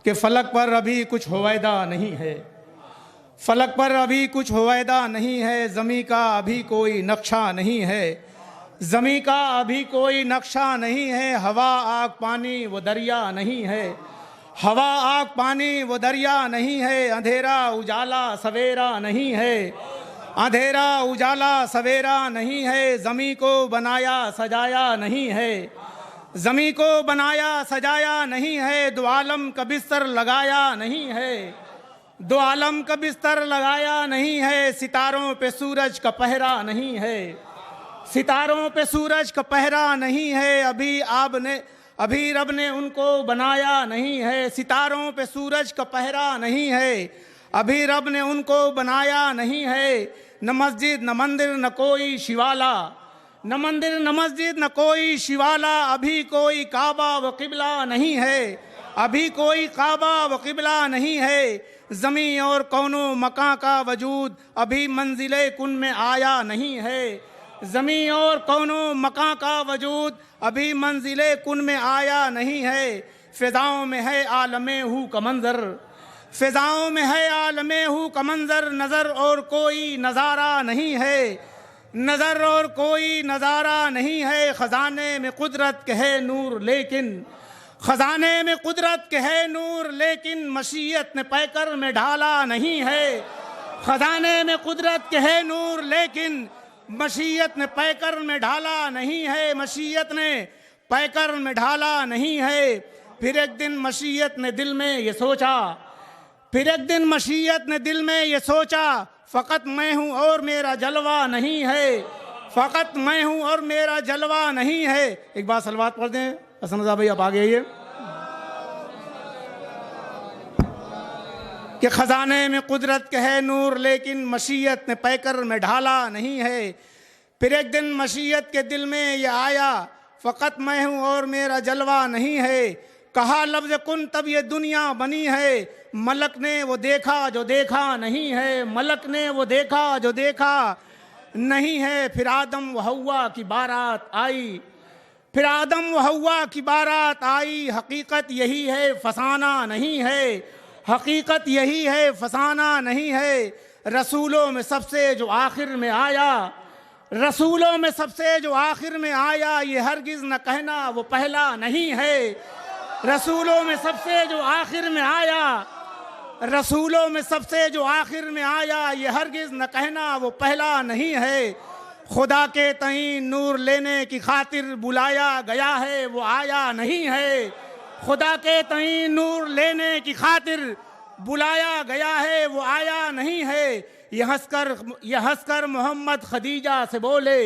कि फलक पर अभी कुछ होवैदा नहीं है, फलक पर अभी कुछ होवैदा नहीं है, ज़मी का अभी कोई नक्शा नहीं है, ज़मी का अभी कोई नक्शा नहीं है, हवा आग पानी वो दरिया नहीं है, हवा आग पानी वो दरिया नहीं है, अंधेरा उजाला सवेरा नहीं है, अंधेरा उजाला सवेरा नहीं है, ज़मी को बनाया सजाया नहीं है, ज़मी को बनाया सजाया नहीं है, दो आलम का बिस्तर लगाया नहीं है, दो आलम का बिस्तर लगाया नहीं है, सितारों पे सूरज का पहरा नहीं है, सितारों पे सूरज का पहरा नहीं है, अभी रब ने उनको बनाया नहीं है, सितारों पे सूरज का पहरा नहीं है, अभी रब ने उनको बनाया नहीं है, न मस्जिद न मंदिर न कोई शिवाला, न मंदिर न मस्जिद न कोई शिवाला, अभी कोई काबा व किबला नहीं है, अभी कोई काबा व किबला नहीं है, ज़मी और कौनो मकां का वजूद अभी मंजिले कुन में आया नहीं है, ज़मी और कौनो मकां का वजूद अभी मंजिले कुन में आया नहीं है, फ़िज़ाओं में है आलमे हू का मंज़र, फ़िज़ाओं में है आलमे हू का मंज़र, नज़र और कोई नज़ारा नहीं है, नज़र और कोई नज़ारा नहीं है, ख़ज़ाने में कुदरत के है नूर लेकिन, ख़ज़ाने में कुदरत के है नूर लेकिन मशीयत ने पैकर में ढाला नहीं है, ख़ज़ाने में कुदरत के है नूर लेकिन मशीयत ने पैकर में ढाला नहीं है, मशीयत ने पैकर में ढाला नहीं है, फिर एक दिन मशीयत ने दिल में ये सोचा, फिर एक दिन मशीयत ने दिल में ये सोचा, फ़कत मैं हूँ और मेरा जलवा नहीं है, फ़कत मैं हूँ और मेरा जलवा नहीं है। एक बार सलवात पढ़ दें। हसन रज़ा भाई आप आगे आइए। कि ख़ज़ाने में कुदरत के है नूर लेकिन मशीयत ने पैकर में ढाला नहीं है, फिर एक दिन मशीयत के दिल में ये आया, फ़कत मैं हूँ और मेरा जलवा नहीं है, कहा लफ्ज़ कुन तब ये दुनिया बनी है, मलक ने वो देखा जो देखा नहीं है, मलक ने वो देखा जो देखा नहीं है, फिर आदम व हव्वा की बारात आई, फिर आदम व हव्वा की बारात आई, हकीकत यही है फसाना नहीं है, हकीकत यही है फसाना नहीं है, रसूलों में सबसे जो आखिर में आया, रसूलों में सबसे जो आखिर में आया, ये हरगिज़ न कहना वो पहला नहीं है, रसूलों में सबसे जो आखिर में आया, रसूलों में सबसे जो आखिर में आया, ये हरगिज़ न कहना वो पहला नहीं है, खुदा के तईं नूर लेने की खातिर बुलाया गया है वो आया नहीं है, खुदा के तईं नूर लेने की खातिर बुलाया गया है वो आया नहीं है, ये हंसकर मोहम्मद खदीजा से बोले,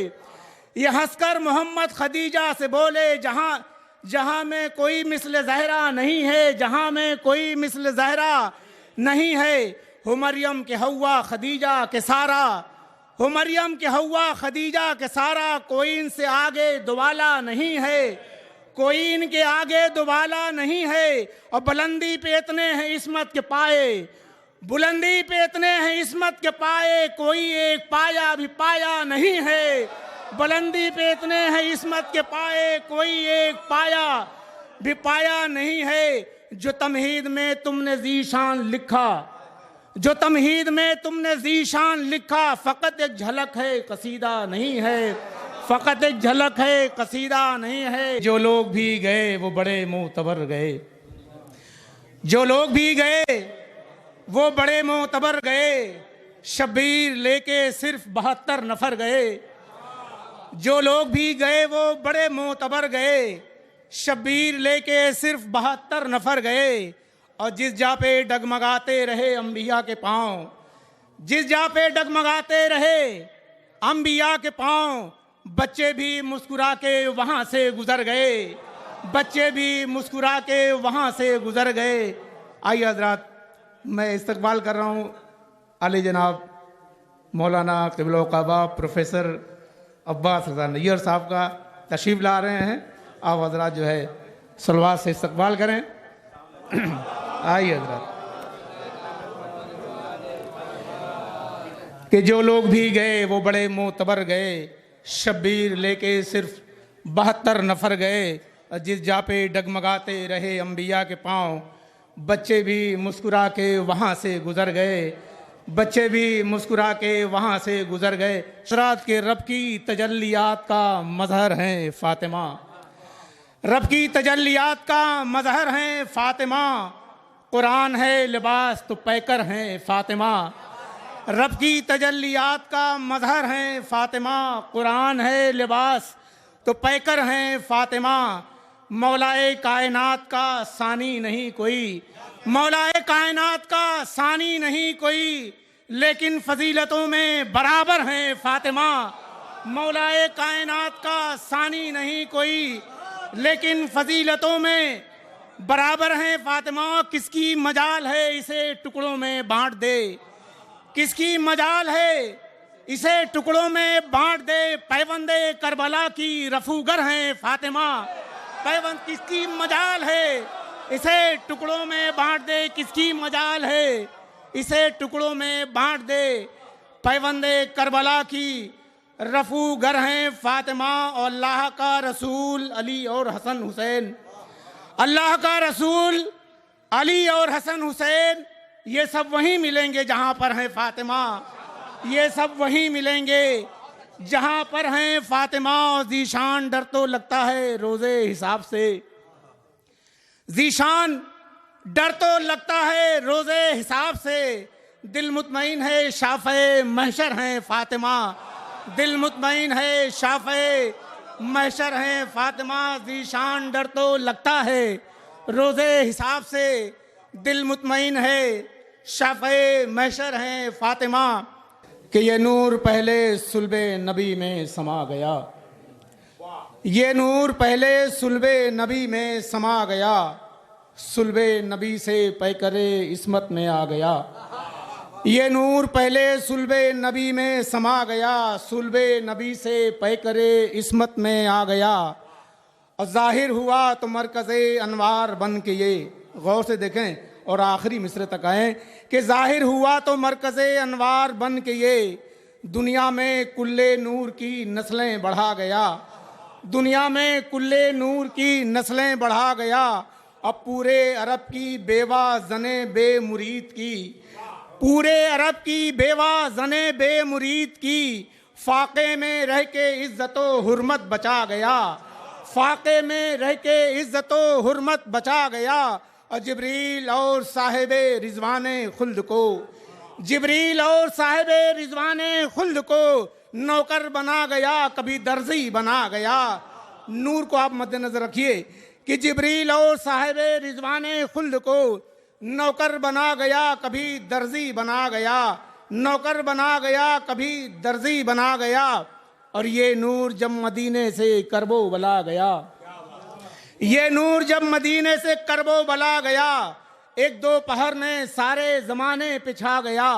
ये हंसकर मोहम्मद खदीजा से बोले, जहाँ में कोई मिस्ल ज़हरा नहीं है, जहाँ में कोई मिस्ल ज़हरा नहीं है, हो मरियम के हव्वा खदीजा के सारा, हो मरियम के हव्वा खदीजा के सारा, कोई इनसे आगे दुवाला नहीं है, कोई इनके आगे दुवाला नहीं है, और बुलंदी पे इतने हैं इस्मत के पाए, बुलंदी पे इतने हैं इस्मत के पाए, कोई एक पाया भी पाया नहीं है, बुलंदी पे इतने हैं इस्मत के पाए, कोई एक पाया भी पाया नहीं है, जो तमहीद में तुमने ज़ीशान लिखा, जो तमहीद में तुमने ज़ीशान लिखा, फ़कत एक झलक है कसीदा नहीं है, फ़कत एक झलक है कसीदा नहीं है, जो लोग भी गए वो बड़े मोतबर गए, जो लोग भी गए वो बड़े मोतबर गए, शब्बीर लेके सिर्फ 72 नफर गए, जो लोग भी गए वो बड़े मोतबर गए, शब्बीर लेके सिर्फ 72 नफर गए, और जिस जा पे डगमगाते रहे अंबिया के पाँव, जिस जा पे डगमगाते रहे अंबिया के पाँव, बच्चे भी मुस्कुरा के वहाँ से गुजर गए, बच्चे भी मुस्कुरा के वहाँ से गुजर गए। आइए हज़रात, मैं इस्तकबाल कर रहा हूँ आले जनाब मौलाना क़िबला काबा प्रोफेसर अब्बास रज़ा नैयर साहब का तशरीफ़ ला रहे हैं। आप हज़रात जो है सलवात से इस्तकबाल करें। आइए हज़रात। कि जो लोग भी गए वो बड़े मोतबर गए, शब्बीर लेके सिर्फ 72 नफर गए, जिस जा पे डगमगाते रहे अंबिया के पाँव, बच्चे भी मुस्कुरा के वहाँ से गुजर गए, बच्चे भी मुस्कुरा के वहाँ से गुजर गए। शरात के रब की तजल्लियात का मजहर हैं फातिमा, रब की तजल्लियात का मजहर हैं फातिमा। कुरान है लिबास तो पैकर हैं फातिमा, रब की तजल्लियात का मजहर हैं फातिमा। कुरान है लिबास तो पैकर हैं फातिमा। मौलाए कायनात का सानी नहीं कोई, मौलाए कायनात का सानी नहीं कोई, लेकिन फजीलतों में बराबर हैं फातिमा। मौलाए कायनात का सानी नहीं कोई, लेकिन फजीलतों में बराबर हैं फातिमा। किसकी मजाल है इसे टुकड़ों में बांट दे, किसकी मजाल है इसे टुकड़ों में बांट दे। पैवंदे करबला की रफूगर हैं फातिमा। पैवंद किसकी मजाल है इसे टुकड़ों में बांट दे, किसकी मजाल है इसे टुकड़ों में बांट दे। पैवंदे करबला की रफूगर हैं फातिमा। और अल्लाह का रसूल अली और हसन हुसैन, अल्लाह का रसूल अली और हसन हुसैन, ये सब वहीं मिलेंगे जहाँ पर हैं फातिमा, ये सब वहीं मिलेंगे जहाँ पर हैं फातिमा। और जीशान डर तो लगता है रोज़े हिसाब से, जीशान डर तो लगता है रोज़े हिसाब से। दिल मुतमईन है शाफ़े महशर हैं फातिमा, दिल मुतमईन है शाफ़े महशर हैं फातिमा। जीशान डर तो लगता है रोज़े हिसाब से, दिल मुतमईन है शाफ़े महशर हैं फातिमा। कि ये नूर पहले सुल्बे नबी में समा गया, ये नूर पहले सुल्बे नबी में समा गया, सुल्बे नबी से पैकरे इस्मत में आ गया। ये नूर पहले सुल्बे नबी में समा गया, सुल्बे नबी से पैकरे इस्मत में आ गया। और जाहिर हुआ तो मरकज़े अनवार बन के, ये गौर से देखें और आखिरी मिसरे तक आए कि जाहिर हुआ तो मरकज़े अनवार बन के ये दुनिया में कुल्ले नूर की नस्लें बढ़ा गया, दुनिया में कुल्ले नूर की नस्लें बढ़ा गया। अब पूरे अरब की बेवा जने बे मुरीद की, पूरे अरब की बेवा जने बे मुरीद की, फाके में रह के इज्जतो हुर्मत बचा गया, फाके में रह के इज्जतो हुर्मत बचा गया। और जिब्रील और साहिबे रिजवाने खुल्द को, जिब्रील और साहिबे रिजवाने खुल्द को नौकर बना गया, कभी दर्जी बना गया। नूर को आप मद्देनजर रखिए कि जिब्रील और साहिबे रिजवाने खुल्द को नौकर बना गया, कभी दर्जी बना गया, नौकर बना गया, कभी दर्जी बना गया। और ये नूर जब मदीने से करबो बला गया, ये नूर जब मदीने से करबो बला गया, एक दो पहर में सारे ज़माने पे छा गया,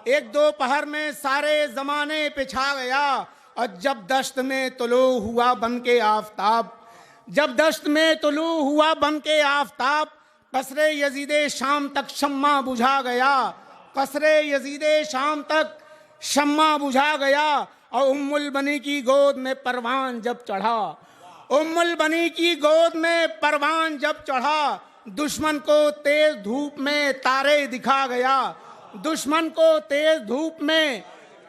एक दो पहर में सारे ज़माने पे छा गया। और जब दश्त में तुलू हुआ बन के आफताब, जब दश्त में तुलू हुआ बन के आफताब, कसरे यजीदे शाम तक शम्मा बुझा गया, कसरे यजीदे शाम तक शम्मा बुझा गया। और उम्मुल बनी की गोद में परवान जब चढ़ा, उम्मुल बनी की गोद में परवान जब चढ़ा, दुश्मन को तेज धूप में तारे दिखा गया, दुश्मन को तेज धूप में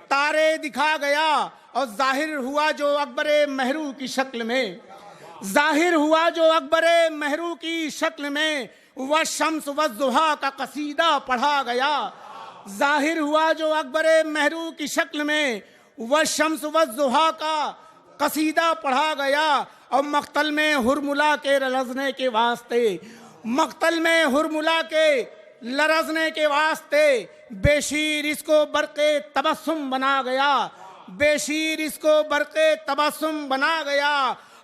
तारे दिखा गया। और जाहिर हुआ जो अकबरे मेहरू की शक्ल में, जाहिर हुआ जो अकबरे मेहरू की शक्ल में, वह शम्स व ज़ुहा का कसीदा पढ़ा गया। जाहिर हुआ जो अकबरे मेहरू की शक्ल में, वह शम्स व ज़ुहा का कसीदा पढ़ा गया। और मख्तल में हुरमुला के लरज़ने के वास्ते, मख्तल में हुरमुला के लरज़ने के वास्ते, बेशीर इसको बरक़े तबस्सुम बना गया, बेशीर इसको बरक़े तबस्सुम बना गया।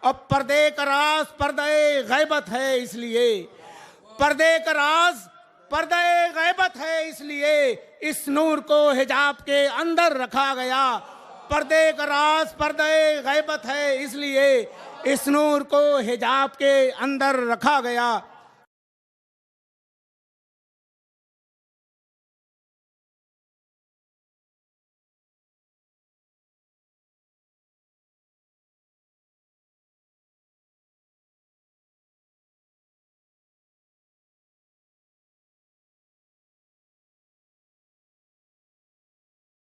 अब पर्दे का राज पर्दे गैबत है इसलिए, पर्दे का राज पर्दे गैबत है इसलिए, इस नूर को हिजाब के अंदर रखा गया। पर्दे का राज पर्दे गैबत है इसलिए, इस नूर को हिजाब के अंदर रखा गया।